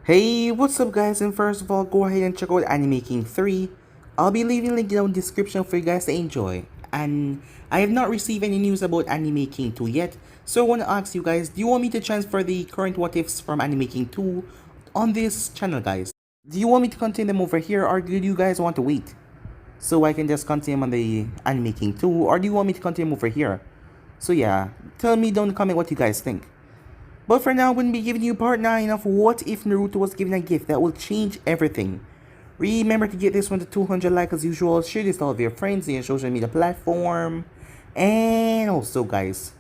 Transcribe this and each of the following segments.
Hey, what's up guys, and first of all, go ahead and check out Anime King 3. I'll be leaving a link down in the description for you guys to enjoy. And I have not received any news about Anime King 2 yet, so I want to ask you guys, do you want me to transfer the current what ifs from Anime King 2 on this channel guys? Do you want me to continue them over here, or do you guys want to wait? So I can just continue them on the Anime King 2, or do you want me to continue them over here? So yeah, tell me down in the comment what you guys think. But for now, I'm going to be giving you part 9 of What If Naruto Was Given a Gift That Will Change Everything. Remember to get this one to 200 likes as usual, share this to all of your friends in your social media platform. And also guys,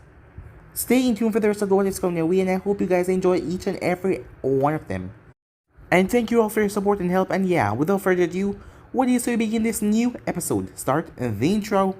stay in tune for the rest of the What Ifs coming your way, and I hope you guys enjoy each and every one of them. And thank you all for your support and help, and yeah, without further ado, what do you say we begin this new episode? Start the intro.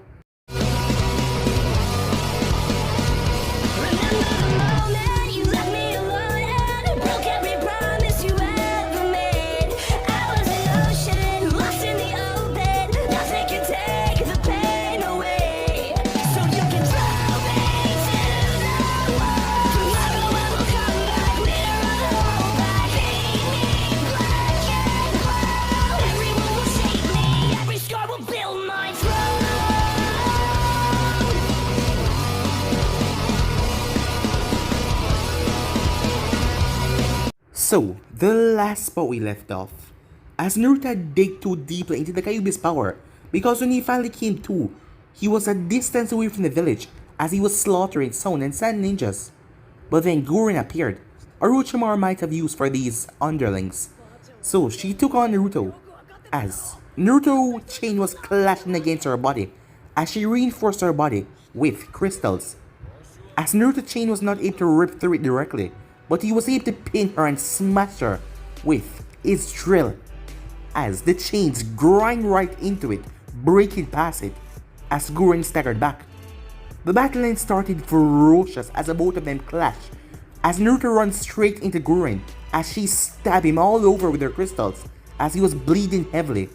So, the last spot we left off, as Naruto dig too deeply into the Kyuubi's power, because when he finally came to, he was a distance away from the village as he was slaughtering Son and Sand ninjas. But then Gurren appeared, Orochimaru might have used for these underlings. So she took on Naruto, as Naruto chain was clashing against her body, as she reinforced her body with crystals. As Naruto chain was not able to rip through it directly, but he was able to pin her and smash her with his drill, as the chains grind right into it, breaking past it, as Gurren staggered back. The battle then started ferocious as the both of them clashed, as Naruto runs straight into Gurren, as she stabbed him all over with her crystals, as he was bleeding heavily.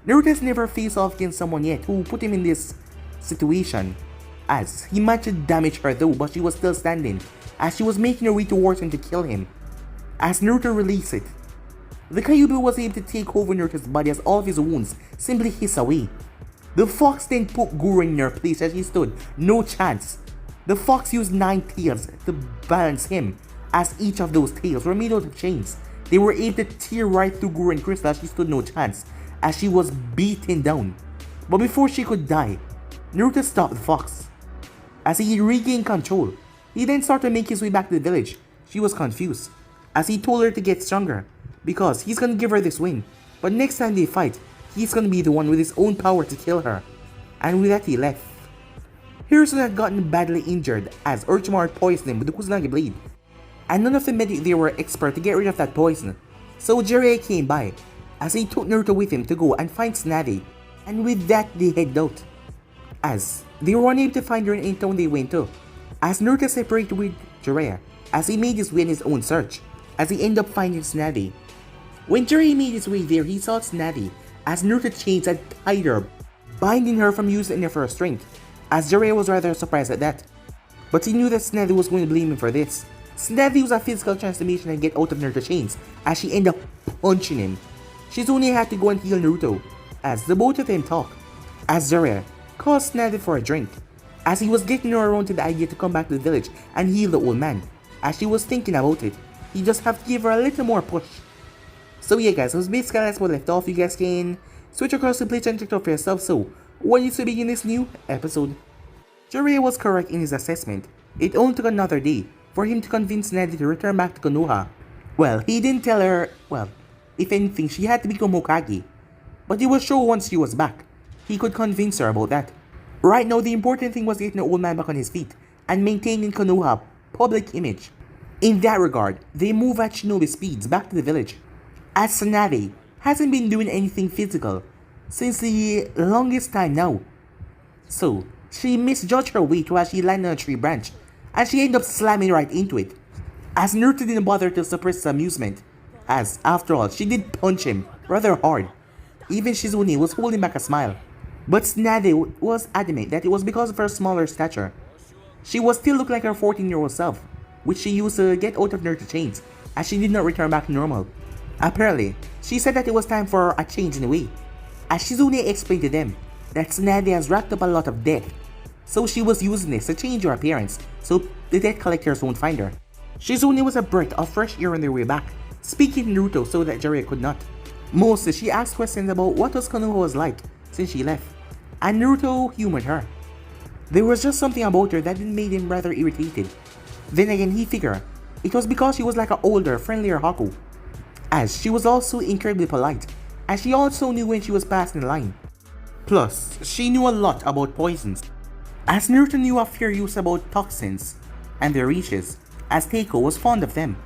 Naruto has never faced off against someone yet who put him in this situation, as he managed to damage her though, but she was still standing, as she was making her way towards him to kill him. As Naruto released it, the Kyuubi was able to take over Naruto's body as all of his wounds simply hiss away. The fox then put Gurren in her place as he stood, no chance. The fox used 9 tails to balance him, as each of those tails were made out of chains. They were able to tear right through Gurren crystal as she stood no chance, as she was beaten down. But before she could die, Naruto stopped the fox. As he regained control, he then started to make his way back to the village. She was confused, as he told her to get stronger, because he's gonna give her this win, but next time they fight, he's gonna be the one with his own power to kill her. And with that he left. Hiruzen had gotten badly injured as Orochimaru poisoned him with the Kusanagi blade, and none of the medics there were expert to get rid of that poison. So Jiraiya came by, as he took Naruto with him to go and find Tsunade, and with that they head out. As they were unable to find her in any town they went to, as Naruto separated with Jiraiya, as he made his way in his own search, as he ended up finding Tsunade. When Jiraiya made his way there, he saw Tsunade, as Naruto chains had tied her, binding her from using any of her strength, as Jiraiya was rather surprised at that. But he knew that Tsunade was going to blame him for this. Tsunade used a physical transformation and get out of Naruto's chains, as she ended up punching him. Shizune had to go and heal Naruto, as the both of them talk, as Jiraiya called Tsunade for a drink, as he was getting her around to the idea to come back to the village and heal the old man. As she was thinking about it, he just have to give her a little more push. So yeah guys, that was basically that's what left off. You guys can switch across to Play and check it out for yourself. So, what do you say begin this new episode? Jiraiya was correct in his assessment. It only took another day for him to convince Tsunade to return back to Konoha. Well, he didn't tell her, well, if anything, she had to become Hokage. But he was sure once she was back, he could convince her about that. Right now, the important thing was getting the old man back on his feet and maintaining Konoha's public image. In that regard, they move at shinobi speeds back to the village, as Tsunade hasn't been doing anything physical since the longest time now. So, she misjudged her weight while she landed on a tree branch, and she ended up slamming right into it, as Naruto didn't bother to suppress his amusement, as after all, she did punch him rather hard. Even Shizune was holding back a smile. But Tsunade was adamant that it was because of her smaller stature. She was still looking like her 14-year-old self, which she used to get out of Naruto's chains, as she did not return back to normal. Apparently, she said that it was time for a change in the way, as Shizune explained to them that Tsunade has racked up a lot of debt, so she was using this to change her appearance so the debt collectors won't find her. Shizune was a breath of fresh air on their way back, speaking to Naruto so that Jiraiya could not. Mostly, she asked questions about what was Konoha was like since she left, and Naruto humored her. There was just something about her that made him rather irritated. Then again, he figured it was because she was like an older, friendlier Haku, as she was also incredibly polite, and she also knew when she was passing the line. Plus, she knew a lot about poisons, as Naruto knew a fair use about toxins and their reaches, as Teiko was fond of them.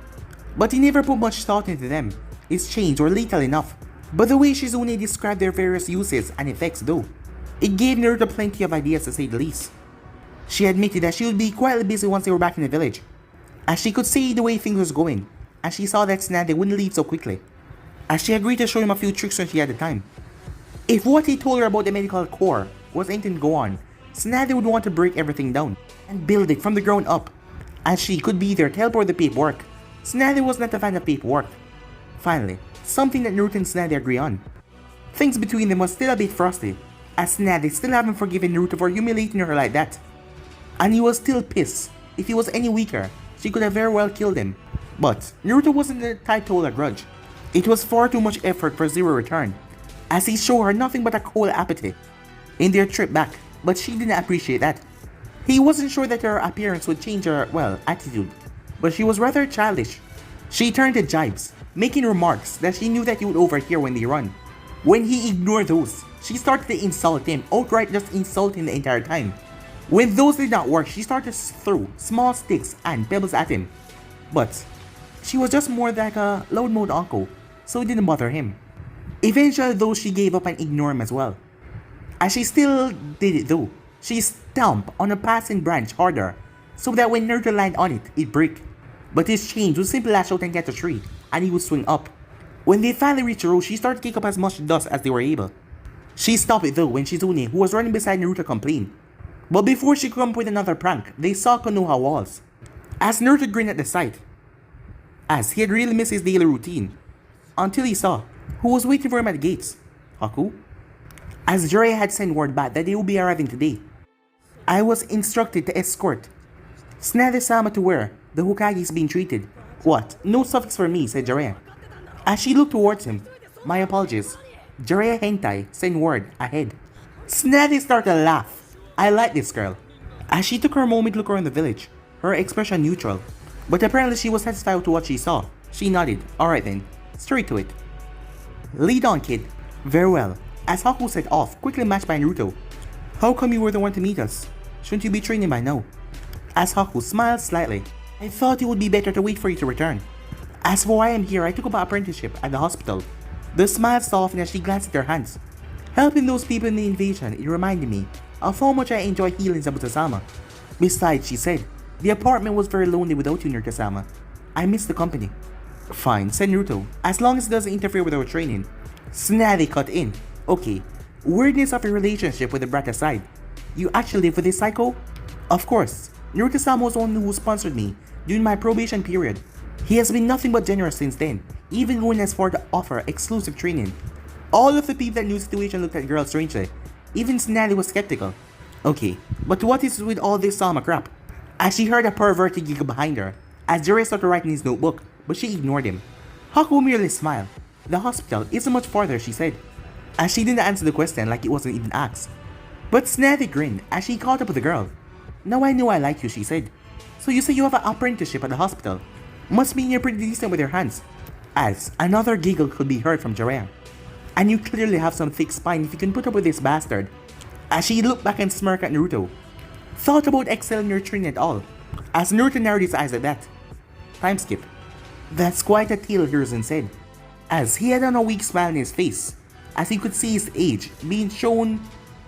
But he never put much thought into them, its change or lethal enough. But the way Shizune described their various uses and effects though, it gave Naruto plenty of ideas to say the least. She admitted that she would be quietly busy once they were back in the village, as she could see the way things was going, and she saw that Tsunade wouldn't leave so quickly, as she agreed to show him a few tricks when she had the time. If what he told her about the medical core was anything to go on, Tsunade would want to break everything down and build it from the ground up, as she could be there to help her with the paperwork. Tsunade was not a fan of paperwork. Finally, something that Naruto and Tsunade agree on. Things between them was still a bit frosty, as Tsunade still haven't forgiven Naruto for humiliating her like that. And he was still pissed. If he was any weaker, she could have very well killed him. But Naruto wasn't the type to hold a grudge. It was far too much effort for zero return, as he showed her nothing but a cold apathy in their trip back, but she didn't appreciate that. He wasn't sure that her appearance would change her, attitude, but she was rather childish. She turned to jibes, making remarks that she knew that he would overhear when they run. When he ignored those, she started to insult him, outright just insulting the entire time. When those did not work, she started to throw small sticks and pebbles at him. But she was just more like a loud mode uncle, so it didn't bother him. Eventually though, she gave up and ignored him as well. As she still did it though, she stomped on a passing branch harder, so that when Naruto landed on it, it broke. But his chains would simply lash out and catch a tree, and he would swing up. When they finally reached the road, she started to kick up as much dust as they were able. She stopped it though when Shizune, who was running beside Naruto, complained. But before she could come up with another prank, they saw Konoha walls. As Naruto grinned at the sight, as he had really missed his daily routine, until he saw who was waiting for him at the gates. Haku? As Jiraiya had sent word back that they would be arriving today, I was instructed to escort Tsunade-sama to where the Hokage is being treated. What? No suffix for me, said Jiraiya. As she looked towards him, my apologies. Jiraiya Hentai sent word ahead. Tsunade started to laugh. I like this girl. As she took her moment to look around the village, her expression neutral. But apparently she was satisfied with what she saw. She nodded. Alright then, straight to it. Lead on, kid. Very well. As Haku set off, quickly matched by Naruto. How come you were the one to meet us? Shouldn't you be training by now? As Haku smiled slightly. I thought it would be better to wait for you to return. As for why I am here, I took up an apprenticeship at the hospital. The smile softened as she glanced at her hands. Helping those people in the invasion, it reminded me of how much I enjoy healing Zabuza-sama. Besides, she said, the apartment was very lonely without you, Naruto-sama. I miss the company. Fine, said Naruto, as long as it doesn't interfere with our training. Tsunade cut in. Okay, weirdness of your relationship with the brat aside, you actually live with this psycho? Of course, Naruto-sama was the one who sponsored me during my probation period. He has been nothing but generous since then, even going as far to offer exclusive training. All of the people that knew the situation looked at the girl strangely. Even Tsunade was skeptical. Okay, but what is with all this Sama crap? As she heard a perverted giggle behind her, as Jiraiya started writing his notebook, but she ignored him. Haku merely smiled. The hospital isn't much farther, she said, as she didn't answer the question like it wasn't even asked. But Tsunade grinned as she caught up with the girl. Now I know I like you, she said. So you say you have an apprenticeship at the hospital. Must mean you're pretty decent with your hands. As another giggle could be heard from Jiraiya. And you clearly have some thick spine if you can put up with this bastard. As she looked back and smirked at Naruto. Thought about excelling your training at all. As Naruto narrowed his eyes at that. Time skip. That's quite a tale, Hiruzen said. As he had on a weak smile on his face. As he could see his age being shown,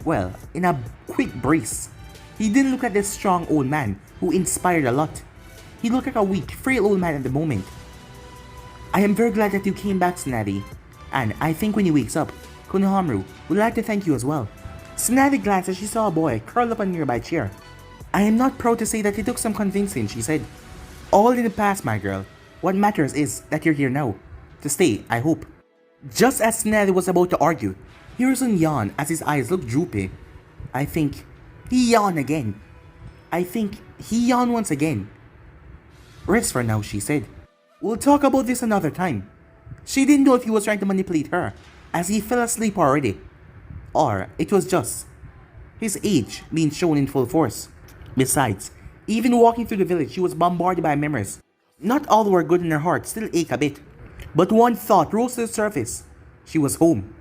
well, in a quick brace. He didn't look at this strong old man who inspired a lot. He looked like a weak, frail old man at the moment. I am very glad that you came back, Tsunade. And I think when he wakes up, Konohamaru would like to thank you as well. Tsunade glanced as she saw a boy curled up on a nearby chair. I am not proud to say that it took some convincing, she said. All in the past, my girl. What matters is that you're here now. To stay, I hope. Just as Ned was about to argue, Hiruzen yawned as his eyes looked droopy. I think he yawned again. I think he yawned once again. Rest for now, she said. We'll talk about this another time. She didn't know if he was trying to manipulate her, as he fell asleep already. Or it was just his age being shown in full force. Besides, even walking through the village, she was bombarded by memories. Not all were good and her heart still ached a bit. But one thought rose to the surface. She was home.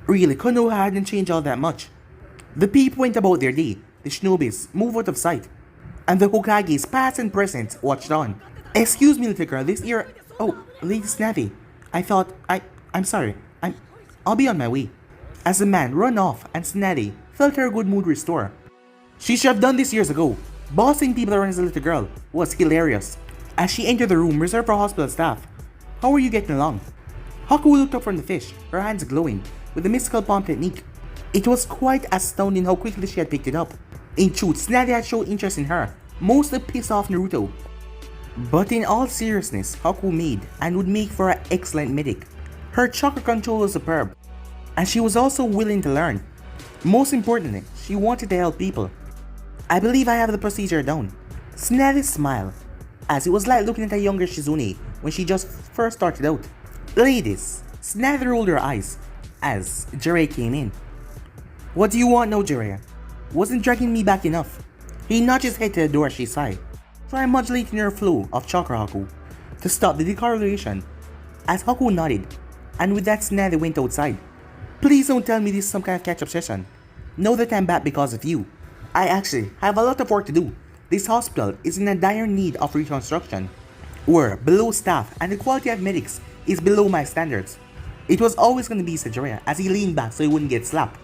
Really, Konoha hadn't changed all that much. The people went about their day, the shinobis moved out of sight, and the Hokages, past and present, watched on. Excuse me, little girl, this ear... Oh, Lady Snappy. I'm sorry. I'll be on my way. As the man ran off and Snatty felt her good mood restore. She should have done this years ago. Bossing people around as a little girl was hilarious. As she entered the room reserved for hospital staff. How are you getting along? Haku looked up from the fish, her hands glowing, with the mystical palm technique. It was quite astounding how quickly she had picked it up. In truth, Snatty had shown interest in her, mostly pissed off Naruto. But in all seriousness, Haku made and would make for an excellent medic. Her chakra control was superb, and she was also willing to learn. Most importantly, she wanted to help people. I believe I have the procedure down. Snatty smiled, as it was like looking at a younger Shizune when she just first started out. Ladies, Snatty rolled her eyes as Jiraiya came in. What do you want now, Jiraiya? Wasn't dragging me back enough. He nudged his head to the door as she sighed. Try modulating her flow of chakra, Haku, to stop the decorrelation. As Haku nodded, and with that Snatty went outside. Please don't tell me this is some kind of catch-up session. Know that I'm back because of you. I actually have a lot of work to do. This hospital is in a dire need of reconstruction. We're below staff and the quality of medics is below my standards. It was always going to be, said Jiraiya as he leaned back so he wouldn't get slapped.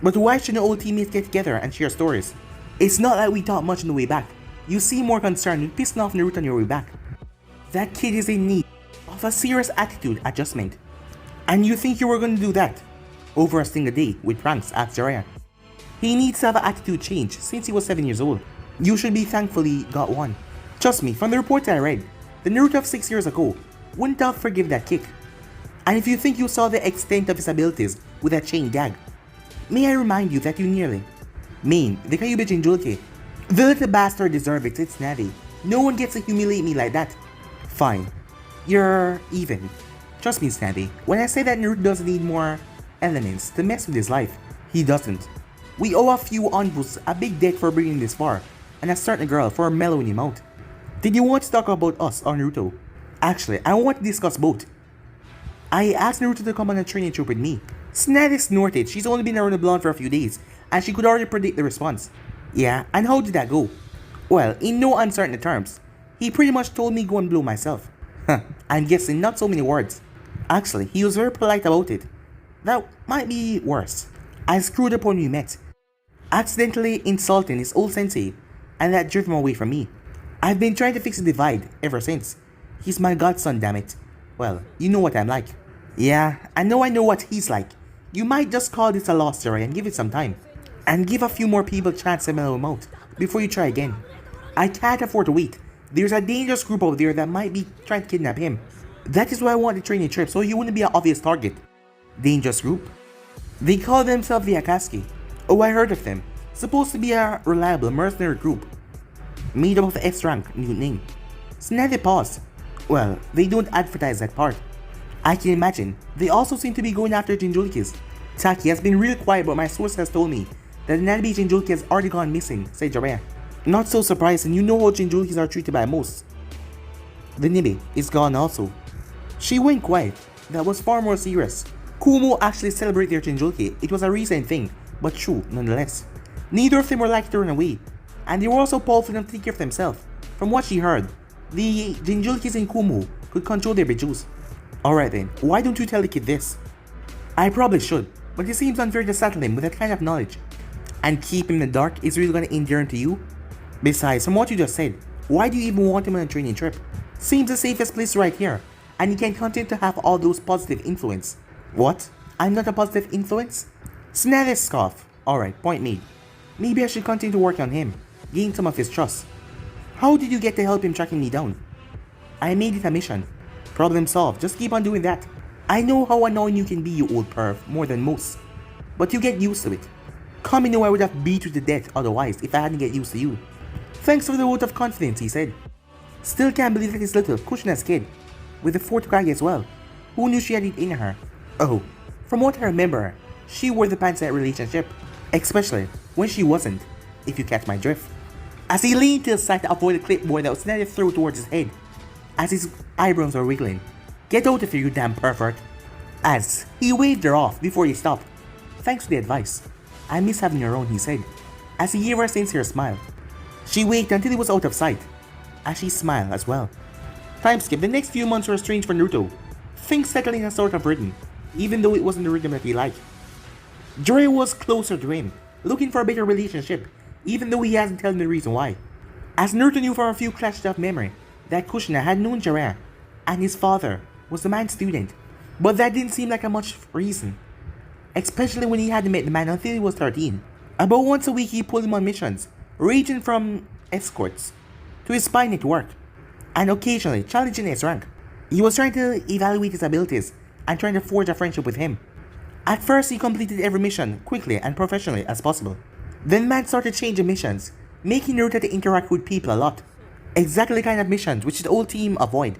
But why shouldn't old teammates get together and share stories? It's not like we talked much on the way back. You seem more concerned with pissing off Naruto on your way back. That kid is in need of a serious attitude adjustment. And you think you were going to do that over a single day with pranks, asked Jiraiya. He needs to have an attitude change since he was 7 years old. You should be thankful he got one. Trust me, from the reports I read, the Naruto of 6 years ago wouldn't have forgiven that kick. And if you think you saw the extent of his abilities with that chain gag, may I remind you that you nearly main the Kyuubi Jinchuriki. The little bastard deserves it, it's Snatty. No one gets to humiliate me like that. Fine. You're even. Trust me, Snatty, when I say that Naruto doesn't need more elements to mess with his life, he doesn't. We owe a few Onbus a big debt for bringing this far, and a certain girl for mellowing him out. Did you want to talk about us or Naruto? Actually, I want to discuss both. I asked Naruto to come on a training trip with me. Snatty snorted. She's only been around the blonde for a few days, and she could already predict the response. Yeah, and how did that go? Well, in no uncertain terms. He pretty much told me go and blow myself. I'm guessing not so many words. Actually, he was very polite about it. That might be worse. I screwed up when we met, accidentally insulting his old sensei, and that drove him away from me. I've been trying to fix the divide ever since. He's my godson, damn it. Well, you know what I'm like. Yeah, I know what he's like. You might just call this a lost story and give it some time. And give a few more people a chance to mellow him out before you try again. I can't afford to wait. There's a dangerous group out there that might be trying to kidnap him. That is why I want the training trip, so he wouldn't be an obvious target. Dangerous group? They call themselves the Akatsuki. Oh, I heard of them. Supposed to be a reliable mercenary group. Made up of S-rank, new name. Snatty paused. Well, they don't advertise that part. I can imagine. They also seem to be going after Jinchurikis. Taki has been real quiet, but my source has told me that the Nanabe Jinchuriki has already gone missing, said Jiraiya. Not so surprising, you know how Jinchurikis are treated by most. The Nibe is gone also. She went quiet. That was far more serious. Kumo actually celebrated their Jinchuriki. It was a recent thing, but true nonetheless. Neither of them were likely to run away, and they were also powerful enough to take care of themselves. From what she heard, the Jinchurikis in Kumo could control their Bijus. Alright then, why don't you tell the kid this? I probably should, but it seems unfair to settle him with that kind of knowledge. And keep him in the dark is really gonna endear him to you? Besides, from what you just said, why do you even want him on a training trip? Seems the safest place right here, and you can continue to have all those positive influence. What? I'm not a positive influence? Snatty scoff. Alright, point made. Maybe I should continue to work on him, gain some of his trust. How did you get to help him tracking me down? I made it a mission. Problem solved, just keep on doing that. I know how annoying you can be, you old perv, more than most. But you get used to it. Kami knew I would have beat you to death otherwise if I hadn't get used to you. Thanks for the vote of confidence, he said. Still can't believe that his little Kushina's kid, with the fourth guy as well. Who knew she had it in her? Oh, from what I remember, she wore the pants in that relationship. Especially when she wasn't, if you catch my drift. As he leaned to the side to avoid the clipboard that was snatched through towards his head, as his eyebrows were wiggling. Get out of here, you damn pervert. As he waved her off before he stopped. Thanks for the advice. I miss having her own, he said, as he gave her a sincere smile. She waited until he was out of sight, as she smiled as well. Time skip, the next few months were strange for Naruto. Things settled in a sort of rhythm, even though it wasn't the rhythm that he liked. Jiraiya was closer to him, looking for a better relationship, even though he hasn't told him the reason why. As Naruto knew from a few flashes of memory that Kushina had known Jiraiya, and his father was the man's student, but that didn't seem like a much reason, especially when he hadn't met the man until he was 13. About once a week he pulled him on missions, ranging from escorts to his spy network, and occasionally challenging his rank. He was trying to evaluate his abilities and trying to forge a friendship with him. At first he completed every mission quickly and professionally as possible. Then man started changing missions, making Naruto to interact with people a lot. Exactly the kind of missions which the old team avoid.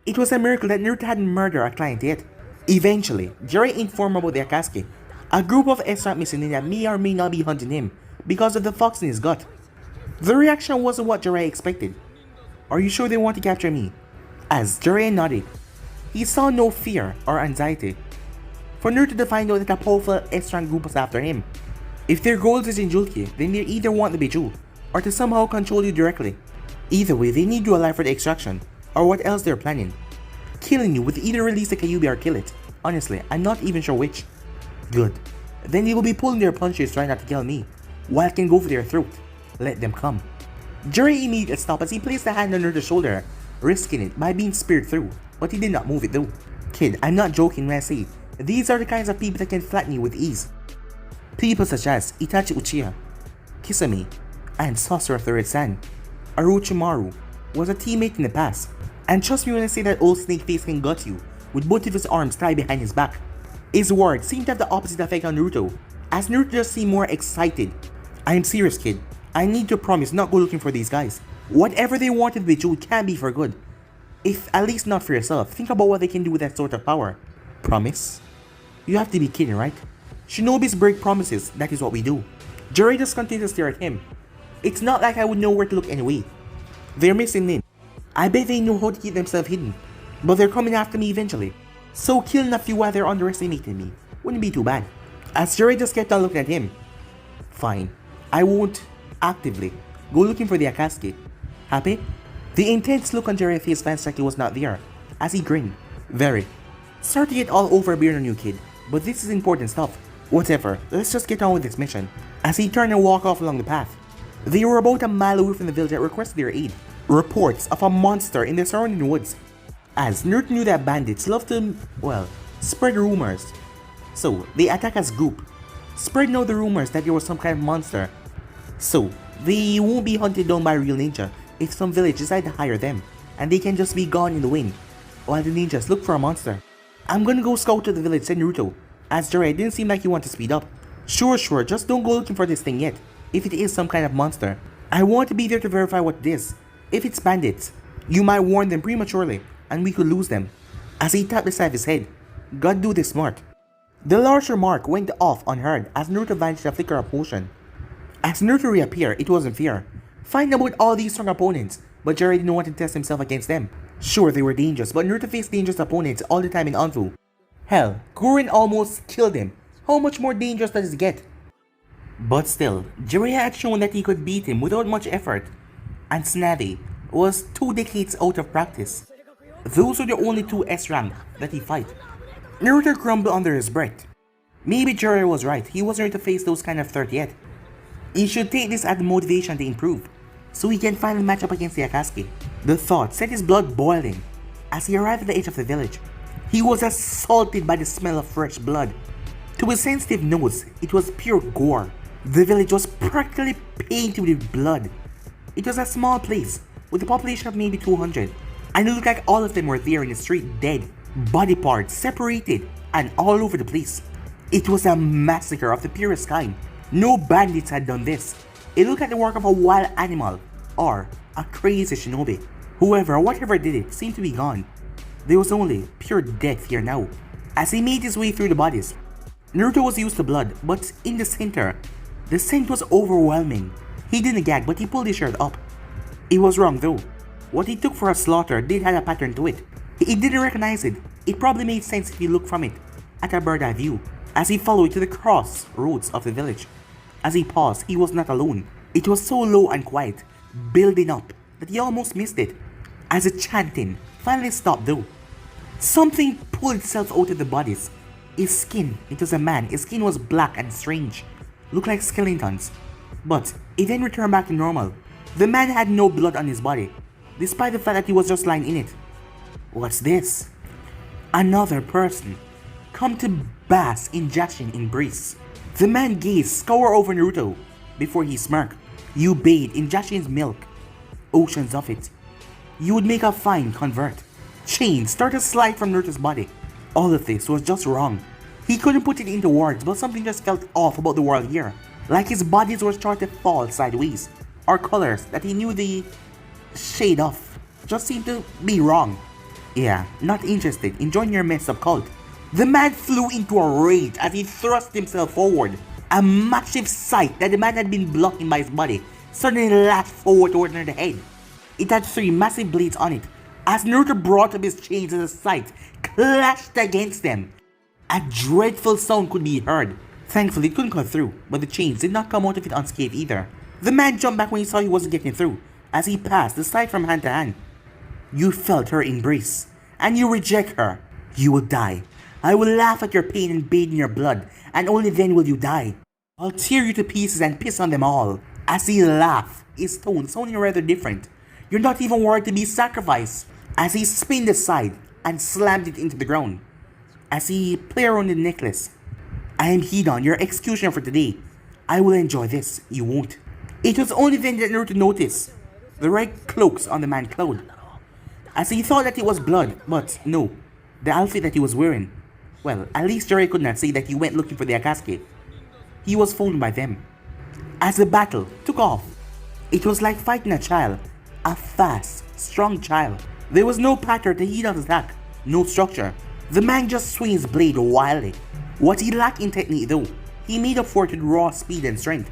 It was a miracle that Naruto hadn't murdered a client yet. Eventually, Jiraiya informed about the Akatsuki, a group of S-rank missing that may or may not be hunting him because of the fox in his gut. The reaction wasn't what Jiraiya expected. Are you sure they want to capture me? As Jiraiya nodded, he saw no fear or anxiety for Naruto to find out that a powerful S-rank group was after him. If their goal is in Julki, then they either want to be Jew or to somehow control you directly. Either way, they need you alive for the extraction, or what else they're planning. Killing you would either release the Kyuubi or kill it. Honestly, I'm not even sure which. Good. Then they will be pulling their punches trying not to kill me, while I can go for their throat. Let them come. Jiraiya immediately stopped as he placed a hand on Naruto's shoulder, risking it by being speared through, but he did not move it though. Kid, I'm not joking when I say, these are the kinds of people that can flatten you with ease. People such as Itachi Uchiha, Kisame, and Sorcerer of the Red Sand. Orochimaru was a teammate in the past, and trust me when I say that old snake face can gut you with both of his arms tied behind his back. His words seemed to have the opposite effect on Naruto, as Naruto just seemed more excited. I am serious, kid. I need to promise not go looking for these guys. Whatever they wanted with you can be for good. If at least not for yourself, think about what they can do with that sort of power. Promise? You have to be kidding, right? Shinobis break promises, that is what we do. Jiraiya just continued to stare at him. It's not like I would know where to look anyway. They're missing Lin. I bet they know how to keep themselves hidden. But they're coming after me eventually. So killing a few while they're underestimating me wouldn't be too bad. As Jiraiya just kept on looking at him. Fine. I won't actively go looking for the Akatsuki. Happy? The intense look on Jiraiya's face fans like he was not there, as he grinned. Very. Sorry to get all over being on you, kid, but this is important stuff. Whatever, let's just get on with this mission. As he turned and walked off along the path. They were about a mile away from the village that requested their aid. Reports of a monster in the surrounding woods. As Naruto knew that bandits love to, well, spread rumors. So, they attack as group, spreading out the rumors that there was some kind of monster. So, they won't be hunted down by a real ninja if some village decide to hire them, and they can just be gone in the wind, while the ninjas look for a monster. I'm gonna go scout to the village, said Naruto, as Jiraiya didn't seem like he wanted to speed up. Sure, just don't go looking for this thing yet, if it is some kind of monster. I want to be there to verify what it is. If it's bandits, you might warn them prematurely, and we could lose them. As he tapped the side of his head, God do this smart. The large remark went off unheard as Naruto vanished in a flicker of motion. As Naruto reappeared, it wasn't fear. Finding about all these strong opponents, but Jiraiya didn't want to test himself against them. Sure, they were dangerous, but Naruto faced dangerous opponents all the time in Anfu. Hell, Gurren almost killed him. How much more dangerous does it get? But still, Jiraiya had shown that he could beat him without much effort, and Tsunade was 2 decades out of practice. Those were the only 2 S-rank that he fight. Naruto grumbled under his breath. Maybe Jiraiya was right, he wasn't ready to face those kind of threat yet. He should take this as motivation to improve, so he can finally match up against the Akatsuki. The thought set his blood boiling as he arrived at the edge of the village. He was assaulted by the smell of fresh blood. To his sensitive nose, it was pure gore. The village was practically painted with blood. It was a small place, with a population of maybe 200. And it looked like all of them were there in the street dead, body parts separated, and all over the place. It was a massacre of the purest kind. No bandits had done this. It looked like the work of a wild animal, or a crazy shinobi. Whoever or whatever did it seemed to be gone. There was only pure death here now. As he made his way through the bodies, Naruto was used to blood, but in the center, the scent was overwhelming. He didn't gag, but he pulled his shirt up. He was wrong though. What he took for a slaughter did have a pattern to it. He didn't recognize it. It probably made sense if he looked from it at a bird's eye view, as he followed to the crossroads of the village. As he paused, he was not alone. It was so low and quiet, building up, that he almost missed it. As the chanting finally stopped though, something pulled itself out of the bodies. His skin, it was a man, his skin was black and strange, looked like skeletons. But it then returned back to normal. The man had no blood on his body, despite the fact that he was just lying in it. What's this? Another person, come to bask in Jashin's embrace. The man gazed scour over Naruto before he smirked. You bathe in Jashin's milk, oceans of it. You would make a fine convert. Chains started to slide from Naruto's body. All of this was just wrong. He couldn't put it into words, but something just felt off about the world here. Like his bodies were starting to fall sideways, or colors that he knew the shade of just seemed to be wrong. Yeah, not interested in joining your messed up cult. The man flew into a rage as he thrust himself forward. A massive sight that the man had been blocking by his body suddenly lashed forward toward the head. It had 3 massive blades on it. As Naruto brought up his chains and the sight clashed against them, a dreadful sound could be heard. Thankfully it couldn't cut through, but the chains did not come out of it unscathed either. The man jumped back when he saw he wasn't getting through. As he passed the sight from hand to hand. You felt her embrace, and you reject her. You will die. I will laugh at your pain and bathe in your blood, and only then will you die. I'll tear you to pieces and piss on them all. As he laughed, his tone sounding rather different. You're not even worthy to be sacrificed. As he spinned aside and slammed it into the ground. As he played around the necklace. I am Hidan, your executioner for today. I will enjoy this, you won't. It was only then that Naruto noticed the red cloaks on the man Cloud. As he thought that it was blood, but no, the outfit that he was wearing. Well, at least Jiraiya could not say that he went looking for the Akatsuki. He was fooled by them. As the battle took off, it was like fighting a child, a fast, strong child. There was no pattern to Hidan's attack, no structure. The man just swings his blade wildly. What he lacked in technique though, he made up for it with raw speed and strength.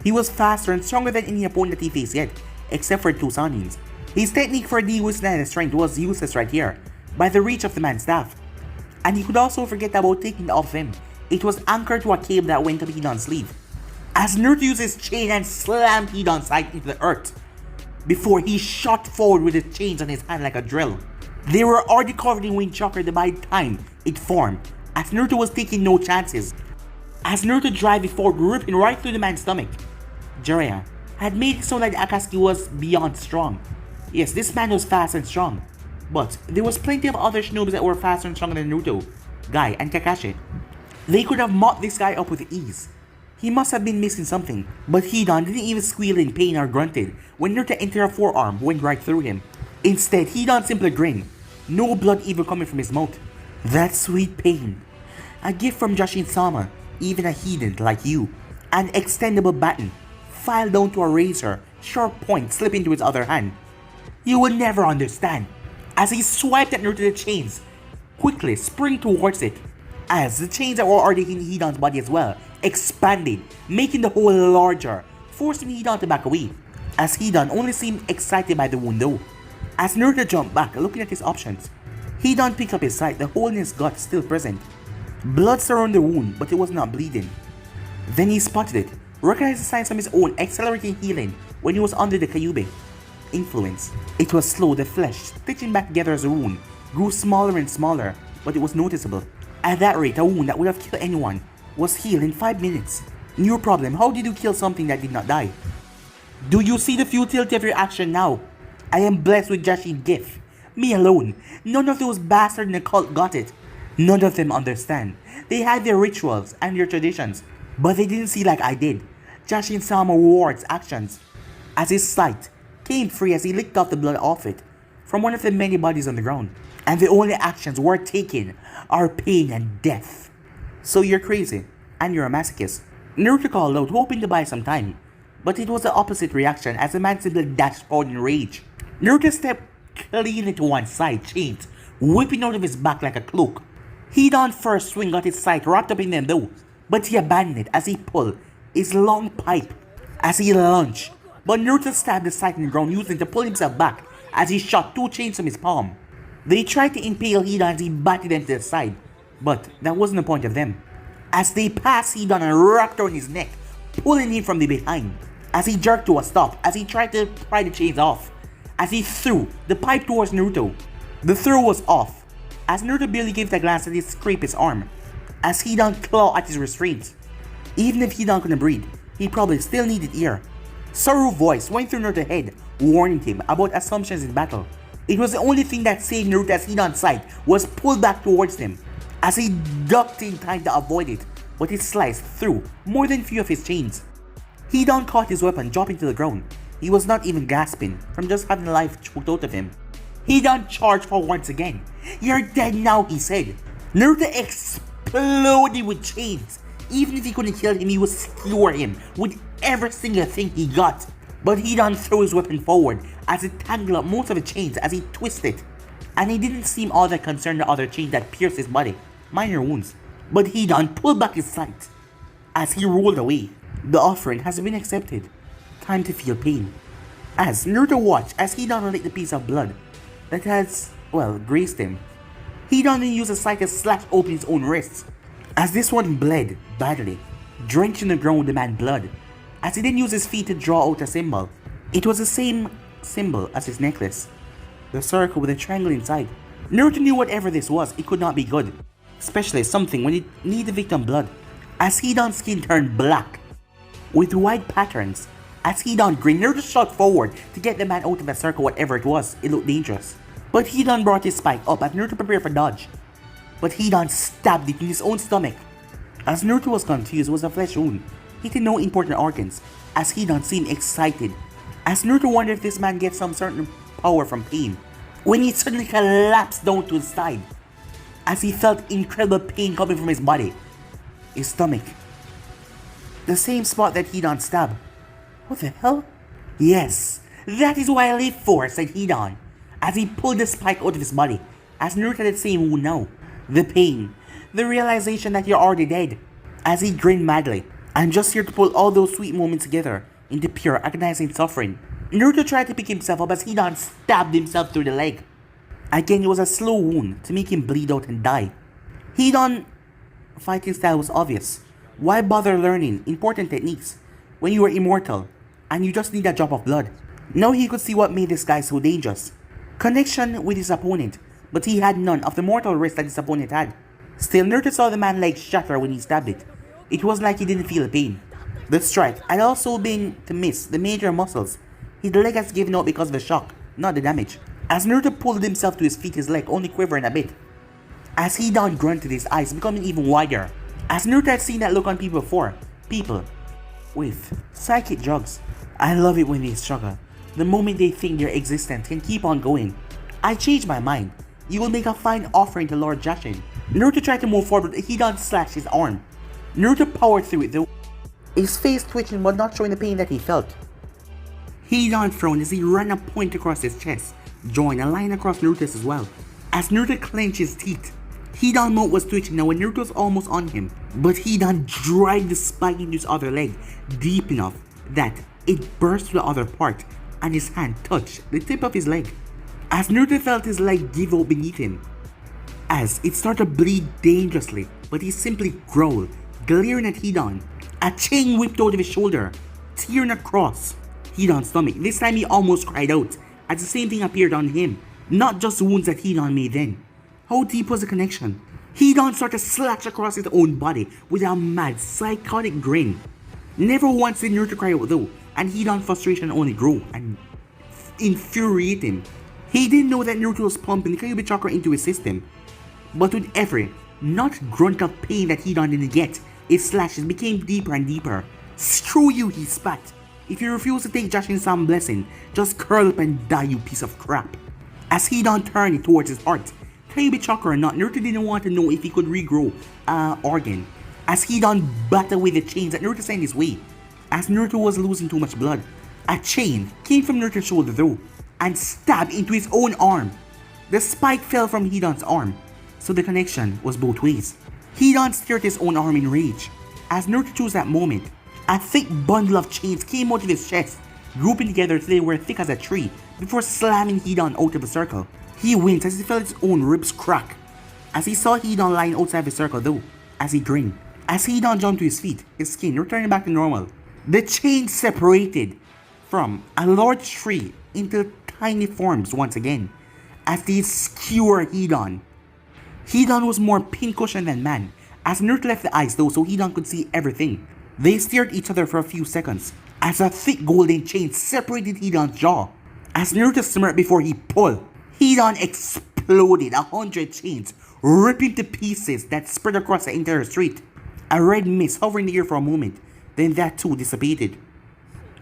He was faster and stronger than any opponent that he faced yet, except for 2 Sanins. His technique for de-withstanding strength was useless right here, by the reach of the man's staff. And he could also forget about taking it off him. It was anchored to a cable that went up Hidan's sleeve. As Naruto used his chain and slammed Hidan's side into the earth, before he shot forward with his chains on his hand like a drill. They were already covered in wind chakra by the time it formed, as Naruto was taking no chances. As Naruto drove it forward, ripping right through the man's stomach. Jiraiya had made it so that the Akatsuki was beyond strong. Yes, this man was fast and strong, but there was plenty of other shinobis that were faster and stronger than Naruto, Guy, and Kakashi. They could have mopped this guy up with ease. He must have been missing something, but Hidan didn't even squeal in pain or grunted when Naruto entered a forearm went right through him. Instead, Hidan simply grinned, no blood even coming from his mouth. That sweet pain. A gift from Jashin-sama, even a heathen like you. An extendable baton, filed down to a razor, sharp point slip into his other hand. You will never understand. As he swiped at Naruto the chains, quickly spring towards it. As the chains that were already in Hidan's body as well expanded, making the hole larger, forcing Hidan to back away. As Hidan only seemed excited by the wound though. As Naruto jumped back, looking at his options, Hidan picked up his sight, the hole in his gut still present. Blood surrounded the wound, but it was not bleeding. Then he spotted it, recognized the signs from his own accelerating healing when he was under the Kyuubi influence. It was slow, the flesh, stitching back together as the wound, grew smaller and smaller, but it was noticeable. At that rate, a wound that would have killed anyone was healed in 5 minutes. New problem, how did you kill something that did not die? Do you see the futility of your action now? I am blessed with Jashin's gift. Me alone. None of those bastards in the cult got it. None of them understand. They had their rituals and their traditions, but they didn't see like I did. Jashin-sama rewards actions. As his sight came free as he licked off the blood off it, from one of the many bodies on the ground. And the only actions worth taking are pain and death. So you're crazy, and you're a masochist. Naruto called out, hoping to buy some time. But it was the opposite reaction as the man simply dashed forward in rage. Naruto stepped cleanly to one side, chains whipping out of his back like a cloak. Hidan's first swing got his sight wrapped up in them though, but he abandoned it as he pulled his long pipe as he lunged. But Naruto stabbed the sight in the ground using it to pull himself back as he shot 2 chains from his palm. They tried to impale Hidan as he batted them to the side, but that wasn't the point of them. As they passed Hidan and wrapped around his neck, pulling him from the behind, as he jerked to a stop, as he tried to pry the chains off, as he threw the pipe towards Naruto. The throw was off, as Naruto barely gave it a glance as he scraped his arm, as Hidan clawed at his restraints. Even if Hidan couldn't breathe, he probably still needed air. Saru's voice went through Naruto's head, warning him about assumptions in battle. It was the only thing that saved Naruto as Hidan's sight was pulled back towards him, as he ducked in time to avoid it, but it sliced through more than few of his chains. Hidan caught his weapon dropping to the ground. He was not even gasping from just having life choked out of him. Hidan charged for once again. "You're dead now," he said. Naruto exploded with chains. Even if he couldn't kill him, he would skewer him with every single thing he got. But Hidan threw his weapon forward as it tangled up most of the chains as he twisted. And he didn't seem all that concerned the other chains that pierced his body. Minor wounds. But Hidan pulled back his sight as he rolled away. The offering has been accepted. Time to feel pain. As Naruto watched as Hidan licked the piece of blood that has, graced him. Hidan then used a sight to slash open his own wrists, as this one bled badly, drenching the ground with the man's blood, as he then used his feet to draw out a symbol. It was the same symbol as his necklace, the circle with a triangle inside. Naruto knew whatever this was, it could not be good, especially something when it needed victim blood, as Hidan's skin turned black, with white patterns. As Hidan grinned, Naruto shot forward to get the man out of the circle, whatever it was. It looked dangerous. But Hidan brought his spike up as Naruto prepared for dodge. But Hidan stabbed it in his own stomach. As Naruto was confused, it was a flesh wound, hitting no important organs, as Hidan seemed excited. As Naruto wondered if this man gets some certain power from pain, when he suddenly collapsed down to his side, as he felt incredible pain coming from his body. His stomach. The same spot that Hidan stabbed. What the hell? Yes, that is why I live for, said Hidan, as he pulled the spike out of his body, as Naruto had the same wound now. The pain, the realization that you're already dead, as he grinned madly. I'm just here to pull all those sweet moments together into pure agonizing suffering. Naruto tried to pick himself up as Hidan stabbed himself through the leg. Again, it was a slow wound to make him bleed out and die. Hidan's fighting style was obvious. Why bother learning important techniques when you are immortal and you just need a drop of blood? Now he could see what made this guy so dangerous. Connection with his opponent, but he had none of the mortal risk that his opponent had. Still, Naruto saw the man's leg shatter when he stabbed it. It was like he didn't feel the pain. The strike had also been to miss the major muscles. His leg has given out because of the shock, not the damage. As Naruto pulled himself to his feet, his leg only quivering a bit. As Hidan grunted, his eyes becoming even wider. As Naruto had seen that look on people before. People with psychic drugs. I love it when they struggle. The moment they think their existence can keep on going. I changed my mind. You will make a fine offering to Lord Jashin. Naruto tried to move forward, but Hidan slashed his arm. Naruto powered through it though, his face twitching but not showing the pain that he felt. Hidan frowned as he ran a point across his chest, drawing a line across Naruto's as well. As Naruto clenched his teeth, Hidan's mouth was twitching now when Naruto was almost on him. But Hidan dragged the spike into his other leg deep enough that it burst to the other part and his hand touched the tip of his leg. As Naruto felt his leg give out beneath him, as it started to bleed dangerously, but he simply growled, glaring at Hidan. A chain whipped out of his shoulder, tearing across Hidan's stomach. This time he almost cried out, as the same thing appeared on him. Not just wounds that Hidan made then. How deep was the connection? Hidan started to slash across his own body with a mad, psychotic grin. Never once did Naruto cry out though, and Hidan's frustration only grew and infuriated him. He didn't know that Naruto was pumping the Kyuubi chakra into his system. But with every not grunt of pain that Hidan didn't get, his slashes became deeper and deeper. Screw you, he spat. If you refuse to take Jashin-san's blessing, just curl up and die, you piece of crap. As Hidan turned towards his heart, Kyuubi chakra or not, Naruto didn't want to know if he could regrow organ. As Hidan battled with the chains that Naruto sent his way, as Naruto was losing too much blood, a chain came from Naruto's shoulder though, and stabbed into his own arm. The spike fell from Hidan's arm, so the connection was both ways. Hidan stared at his own arm in rage. As Naruto chose that moment, a thick bundle of chains came out of his chest, grouping together till they were thick as a tree, before slamming Hidan out of the circle. He winced as he felt his own ribs crack. As he saw Hidan lying outside the circle though, as he grinned. As Hidan jumped to his feet, his skin returning back to normal. The chains separated from a large tree into tiny forms once again, as they skewered Hidan. Hidan was more pincushion than man, as Naruto left the eyes though so Hidan could see everything. They stared at each other for a few seconds, as a thick golden chain separated Hidan's jaw. As Naruto smirked before he pulled, Hidan exploded 100 chains, ripping to pieces that spread across the entire street. A red mist hovered in the air for a moment, then that too dissipated.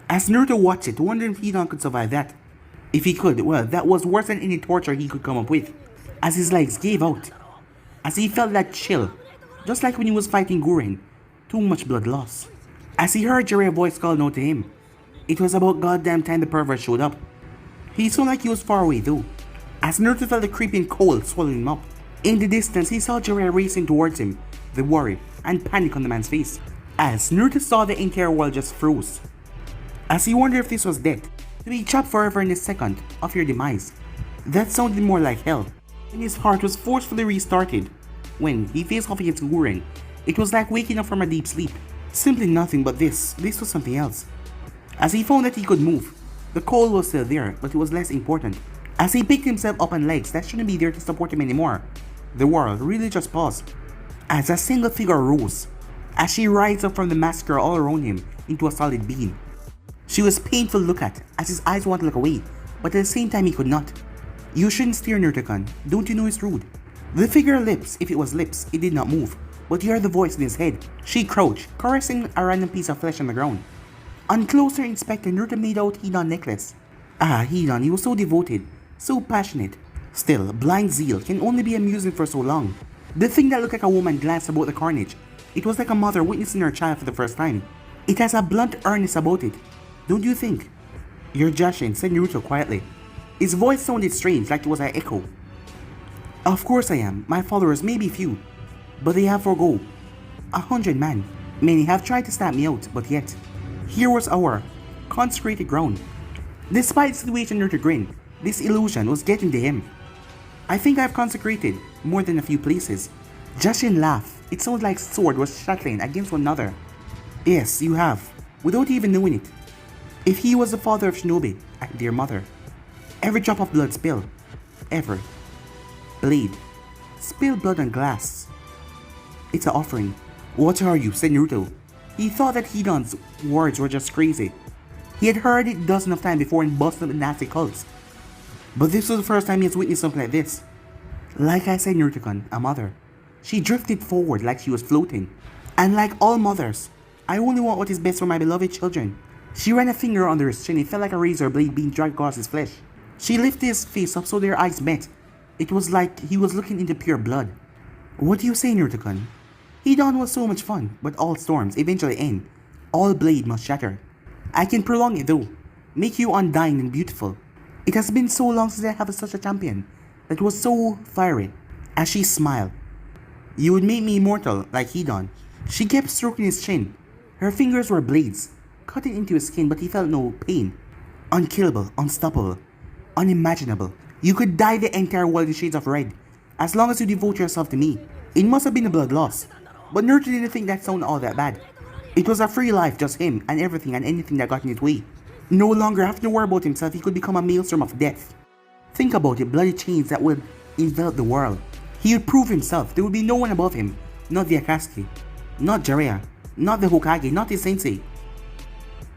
As Naruto watched it, wondering if Hidan could survive that. If he could, well, that was worse than any torture he could come up with. As his legs gave out, as he felt that chill, just like when he was fighting Gurren, too much blood loss. As he heard Jiraiya's voice call out to him, it was about goddamn time the pervert showed up. He sounded like he was far away though, as Naruto felt the creeping cold swallowing him up. In the distance, he saw Jiraiya racing towards him, the worry and panic on the man's face. As Naruto saw the entire world just froze. As he wondered if this was death, to be trapped forever in a second of your demise. That sounded more like hell, and his heart was forcefully restarted. When he faced off against Gurren, it was like waking up from a deep sleep. Simply nothing but this was something else. As he found that he could move, the cold was still there, but it was less important. As he picked himself up on legs that shouldn't be there to support him anymore, the world really just paused. As a single figure rose, as she rised up from the massacre all around him into a solid being. She was painful to look at, as his eyes wanted to look away, but at the same time he could not. You shouldn't stare, Naruto-kun, don't you know it's rude? The figure lips, if it was lips, it did not move, but you heard the voice in his head. She crouched, caressing a random piece of flesh on the ground. On closer inspection, Naruto made out Hidan's necklace. Ah, Hidan, he was so devoted, so passionate. Still, blind zeal can only be amusing for so long. The thing that looked like a woman glanced about the carnage. It was like a mother witnessing her child for the first time. It has a blunt earnest about it, don't you think? You're joshing, said Naruto quietly. His voice sounded strange, like it was an echo. Of course I am. My followers may be few, but they have forgo 100 men. Many have tried to stamp me out, but yet, here was our consecrated ground. Despite the situation, Naruto grinned. This illusion was getting to him. I think I've consecrated more than a few places. Jushin laughed. It sounded like sword was shattering against one another. Yes, you have, without even knowing it. If he was the father of Shinobi, and their mother, every drop of blood spill, ever, blade, spill blood on glass. It's an offering. What are you, said Naruto. He thought that Hidan's words were just crazy. He had heard it dozens of times before in busting up nasty cults. But this was the first time he has witnessed something like this. Like I said, Naruto-kun, a mother. She drifted forward like she was floating. And like all mothers, I only want what is best for my beloved children. She ran a finger under his chin. It felt like a razor blade being dragged across his flesh. She lifted his face up so their eyes met. It was like he was looking into pure blood. What do you say, Naruto-kun? Hidan was so much fun, but all storms eventually end. All blade must shatter. I can prolong it though, make you undying and beautiful. It has been so long since I have such a champion that was so fiery. As she smiled. You would make me immortal like Hidan. She kept stroking his chin. Her fingers were blades, cutting into his skin, but he felt no pain. Unkillable, unstoppable, unimaginable. You could dye the entire world in shades of red, as long as you devote yourself to me. It must have been a blood loss, but Naruto didn't think that sounded all that bad. It was a free life, just him and everything and anything that got in his way. No longer having to worry about himself, he could become a maelstrom of death. Think about it, bloody chains that would envelop the world. He would prove himself. There would be no one above him. Not the Akatsuki, not Jiraiya, not the Hokage, not his sensei.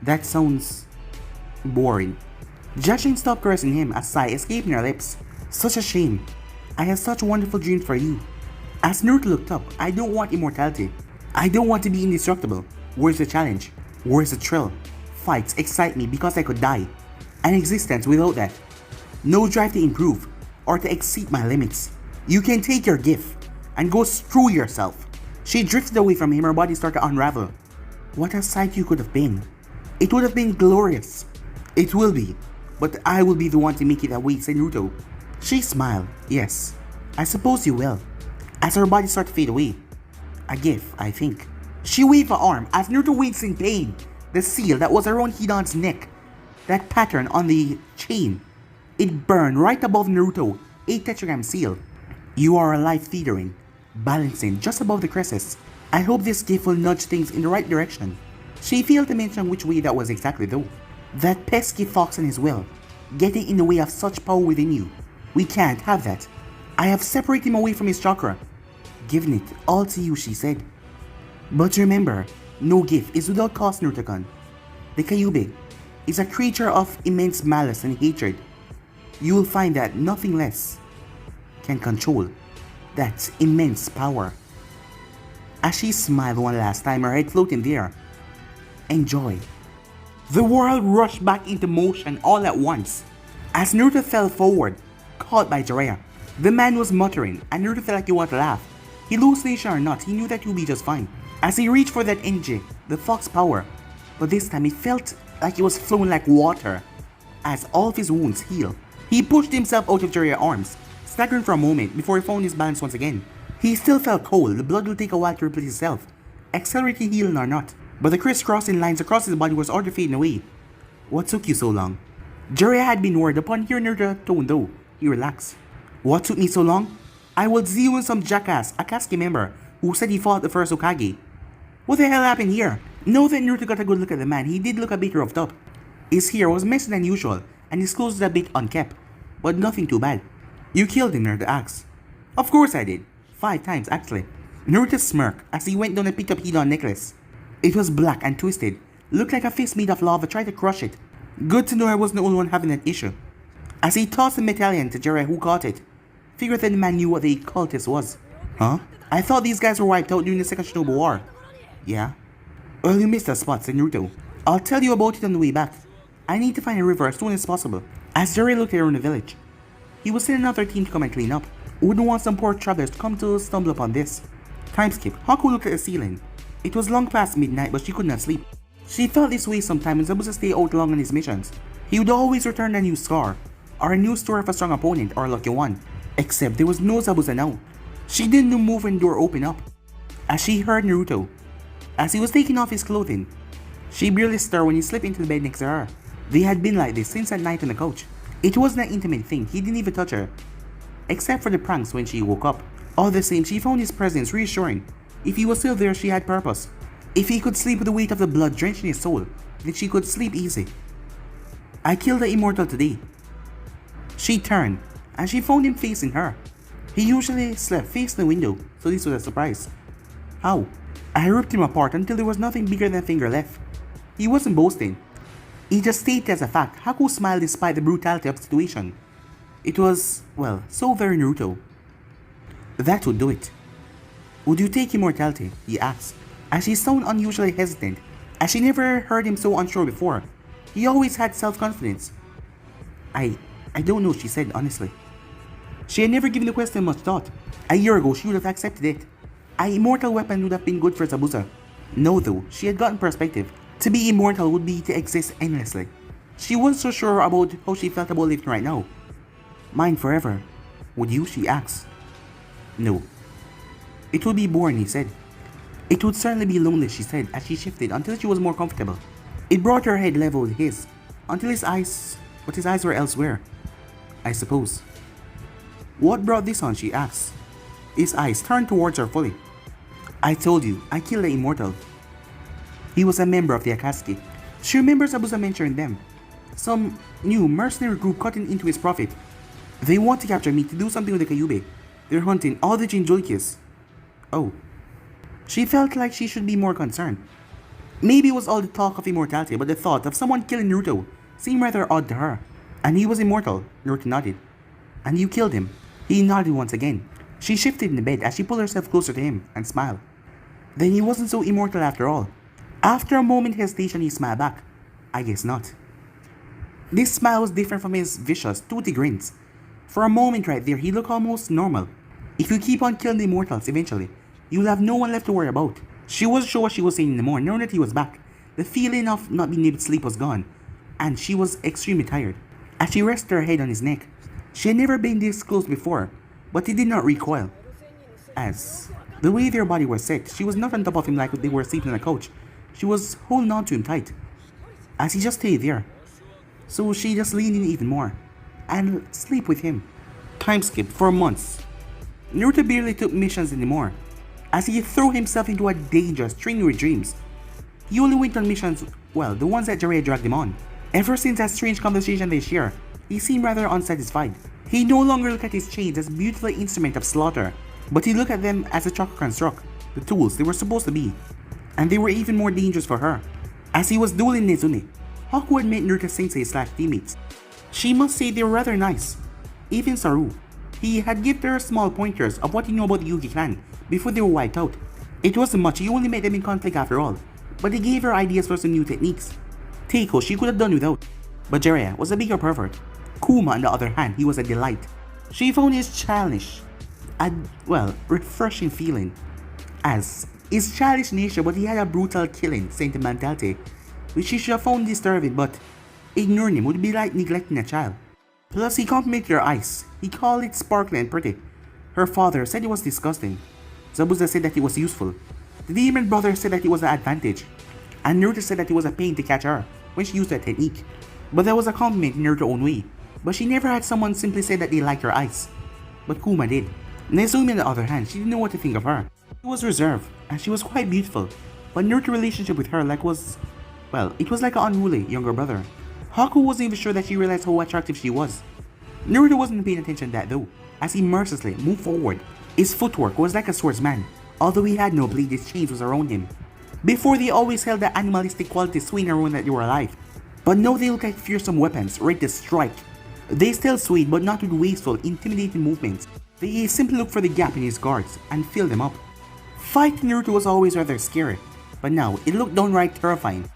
That sounds boring. Jushin stopped caressing him, a sigh escaped from her lips. Such a shame. I had such wonderful dreams for you. As Naruto looked up, I don't want immortality. I don't want to be indestructible. Where's the challenge? Where's the thrill? Fights excite me because I could die. An existence without that. No drive to improve. or to exceed my limits. You can take your gift and go screw yourself. She drifted away from him, her body started to unravel. What a sight you could have been. It would have been glorious. It will be, but I will be the one to make it that way, said Naruto. She smiled. Yes, I suppose you will. As her body started to fade away. A gift, I think. She waved her arm as Naruto waves in pain. The seal that was around Hidan's neck, that pattern on the chain, it burned right above Naruto, a tetragram seal. You are alive teetering, balancing just above the creases. I hope this gift will nudge things in the right direction. She failed to mention which way that was exactly though. That pesky fox and his will, getting in the way of such power within you. We can't have that. I have separated him away from his chakra. Giving it all to you, she said. But remember, no gift is without cost, Naruto-kun. The Kyuubi is a creature of immense malice and hatred. You will find that nothing less can control that immense power. As she smiled one last time, her head floating in the air. Enjoy. The world rushed back into motion all at once. As Naruto fell forward, caught by Jiraiya, the man was muttering, and Naruto felt like he wanted to laugh. He hallucination or not, he knew that he would be just fine. As he reached for that energy, the fox power, but this time it felt like it was flowing like water. As all of his wounds healed, he pushed himself out of Jiraiya's arms, staggering for a moment before he found his balance once again. He still felt cold, the blood will take a while to replace itself, accelerating healing or not, but the crisscrossing lines across his body was already fading away. What took you so long? Jiraiya had been worried upon hearing Naruto's tone though. He relaxed. What took me so long? I was zeroing some jackass, a Akatsuki member, who said he fought the first Hokage. What the hell happened here? Now that Naruto got a good look at the man, he did look a bit roughed up. His hair was messier than usual, and his clothes was a bit unkempt, but nothing too bad. You killed him, Naruto asked. Of course I did. 5 times actually. Naruto smirked as he went down and picked up Hidan's necklace. It was black and twisted, looked like a fist made of lava tried to crush it. Good to know I wasn't the only one having that issue. As he tossed the medallion to Jiraiya, who caught it, figured that the man knew what the cultist was. Huh? I thought these guys were wiped out during the Second Shinobi War. Yeah? Well, you missed a spot, said Naruto. I'll tell you about it on the way back. I need to find a river as soon as possible. As Jiraiya looked around the village, he was sending another team to come and clean up. Wouldn't want some poor travelers to come to stumble upon this. Time skip. Haku looked at the ceiling. It was long past midnight, but she could not sleep. She felt this way sometimes and supposed to stay out long on his missions. He would always return a new scar, or a new story of a strong opponent or a lucky one. Except there was no Zabuza now. She didn't move when the door opened up. As she heard Naruto, as he was taking off his clothing, she barely stirred when he slipped into the bed next to her. They had been like this since that night on the couch. It wasn't an intimate thing, he didn't even touch her. Except for the pranks when she woke up. All the same, she found his presence reassuring. If he was still there, she had purpose. If he could sleep with the weight of the blood drenching his soul, then she could sleep easy. I killed the immortal today. She turned, and she found him facing her. He usually slept facing the window, so this was a surprise. How? I ripped him apart until there was nothing bigger than a finger left. He wasn't boasting. He just stated as a fact. Haku smiled despite the brutality of the situation. It was, well, so very Naruto. That would do it. Would you take immortality? He asked, as she sounded unusually hesitant, as she never heard him so unsure before. He always had self-confidence. I don't know, she said honestly. She had never given the question much thought. A year ago, she would have accepted it. An immortal weapon would have been good for Zabuza. No though, she had gotten perspective. To be immortal would be to exist endlessly. She wasn't so sure about how she felt about living right now. Mine forever. Would you? She asked. No. It would be boring, he said. It would certainly be lonely, she said, as she shifted until she was more comfortable. It brought her head level with his, until his eyes were elsewhere. I suppose. What brought this on? She asked. His eyes turned towards her fully. I told you, I killed the immortal. He was a member of the Akatsuki. She remembers Zabuza mentioning them. Some new mercenary group cutting into his profit. They want to capture me to do something with the Kyuubi. They're hunting all the Jinchurikis. Oh. She felt like she should be more concerned. Maybe it was all the talk of immortality, but the thought of someone killing Naruto seemed rather odd to her. And he was immortal, Naruto nodded. And you killed him. He nodded once again. She shifted in the bed as she pulled herself closer to him and smiled. Then he wasn't so immortal after all. After a moment's hesitation, he smiled back. I guess not. This smile was different from his vicious, toothy grins. For a moment right there, he looked almost normal. If you keep on killing the immortals eventually, you'll have no one left to worry about. She wasn't sure what she was saying anymore, knowing that he was back. The feeling of not being able to sleep was gone, and she was extremely tired. As she rested her head on his neck, she had never been this close before, but he did not recoil. As the way their body was set, she was not on top of him like they were sleeping on a couch. She was holding on to him tight, as he just stayed there. So she just leaned in even more, and sleep with him. Time skip for months. Naruto barely took missions anymore, as he threw himself into a dangerous string with dreams. He only went on missions, well, the ones that Jiraiya dragged him on. Ever since that strange conversation they shared, he seemed rather unsatisfied. He no longer looked at his chains as a beautiful instrument of slaughter, but he looked at them as a chakra construct, the tools they were supposed to be. And they were even more dangerous for her. As he was dueling Nezumi, Haku had met Naruto Sensei/teammates. She must say they were rather nice. Even Saru. He had given her small pointers of what he knew about the Yugi clan before they were wiped out. It wasn't much, he only met them in conflict after all, but he gave her ideas for some new techniques. Teiko she could have done without, but Jiraiya was a bigger pervert. Kuma on the other hand, he was a delight. She found his childish, refreshing feeling. As his childish nature, but he had a brutal killing sentimentality, which she should have found disturbing, but ignoring him would be like neglecting a child. Plus, he complimented her eyes. He called it sparkling and pretty. Her father said it was disgusting. Zabuza said that it was useful. The demon brother said that it was an advantage. And Naruto said that it was a pain to catch her when she used that technique. But that was a compliment in Naruto's own way. But she never had someone simply say that they liked her eyes. But Kuma did. Nezumi on the other hand, she didn't know what to think of her. She was reserved, and she was quite beautiful. But Naruto's relationship with her it was like an unruly younger brother. Haku wasn't even sure that she realized how attractive she was. Naruto wasn't paying attention to that though, as he mercilessly moved forward. His footwork was like a swordsman. Although he had no blade, his chains was around him. Before they always held that animalistic quality swinging around that they were alive. But now they look like fearsome weapons, ready to strike. They still swayed, but not with wasteful, intimidating movements. They simply looked for the gap in his guards and filled them up. Fighting Naruto was always rather scary, but now it looked downright terrifying.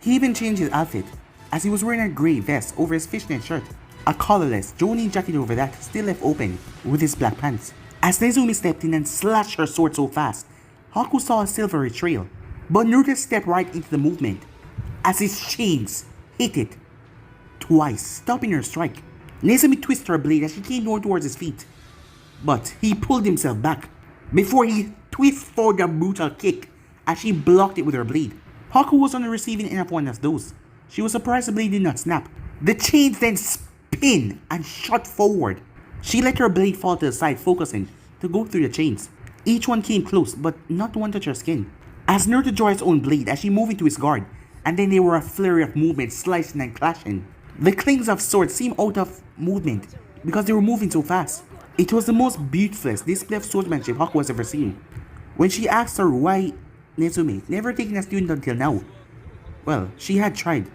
He even changed his outfit, as he was wearing a grey vest over his fishnet shirt, a collarless Jonin jacket over that still left open with his black pants. As Nezumi stepped in and slashed her sword so fast, Haku saw a silvery trail, but Naruto stepped right into the movement, as his chains hit it twice, stopping her strike. Nezumi twisted her blade as she came down towards his feet, but he pulled himself back before he twisted forward a brutal kick as she blocked it with her blade. Haku was on the receiving end of one of those. She was surprised the blade did not snap. The chains then spin and shot forward. She let her blade fall to the side, focusing to go through the chains. Each one came close, but not one touched her skin. As Naruto drew his own blade as she moved into his guard, and then there were a flurry of movement, slicing and clashing. The clings of swords seemed out of movement because they were moving so fast. It was the most beautiful display of swordsmanship Haku has ever seen. When she asked her why Nezumi never taken a student until now, well, she had tried.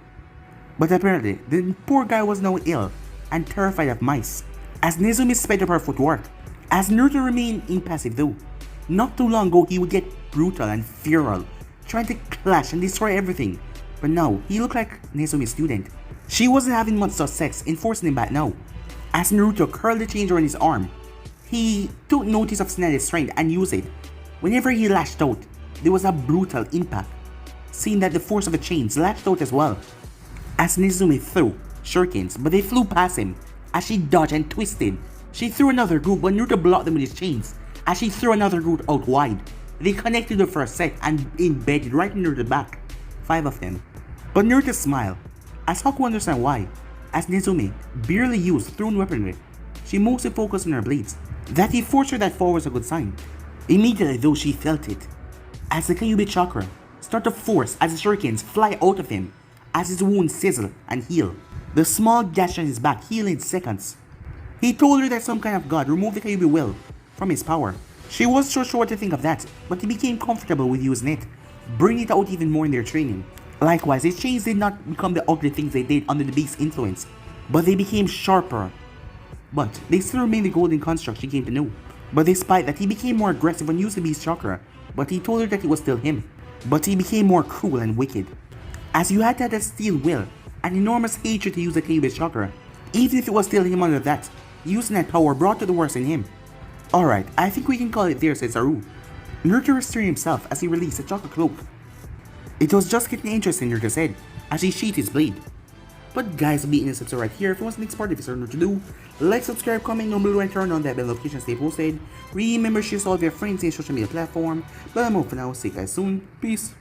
But apparently, the poor guy was now ill and terrified of mice. As Nezumi sped up her footwork, as Naruto remained impassive though. Not too long ago he would get brutal and feral, trying to clash and destroy everything. But now, he looked like Nezumi's student. She wasn't having much success in forcing him back now. As Naruto curled the chains around his arm, he took notice of Tsunade's strength and used it. Whenever he lashed out, there was a brutal impact, seeing that the force of the chains lashed out as well. As Nezumi threw shurikens, but they flew past him. As she dodged and twisted, she threw another group, but Naruto blocked them with his chains. As she threw another group out wide, they connected the first set and embedded right in Naruto's back. 5 of them. But Naruto smiled, as Haku understand why. As Nezumi barely used thrown weaponry, she mostly focused on her blades. That he forced her that fall was a good sign. Immediately though she felt it, as the Kyuubi chakra started to force as the shurikens fly out of him, as his wounds sizzle and heal. The small gash on his back healed in seconds. He told her that some kind of god removed the Kyuubi will from his power. She wasn't so sure what to think of that, but he became comfortable with using it, bringing it out even more in their training. Likewise, his chains did not become the ugly things they did under the beast's influence, but they became sharper. But they still remained the golden construct she came to know. But despite that, he became more aggressive when using the beast's chakra, but he told her that it was still him. But he became more cruel and wicked, as you had to have a steel will, an enormous hatred to use the Kyuubi chakra. Even if it was still him under that, using that power brought to the worst in him. Alright, I think we can call it there, said Saru. Naruto restrained himself as he released a chocolate cloak. It was just getting interesting, Naruto said, as he sheathed his blade. But guys, I'll be in this episode right here. If you want the next part of this, what to do, like, subscribe, comment down below, and turn on that bell notification to stay posted. Remember, share this all of your friends and social media platform. But I'm over for now. See you guys soon. Peace.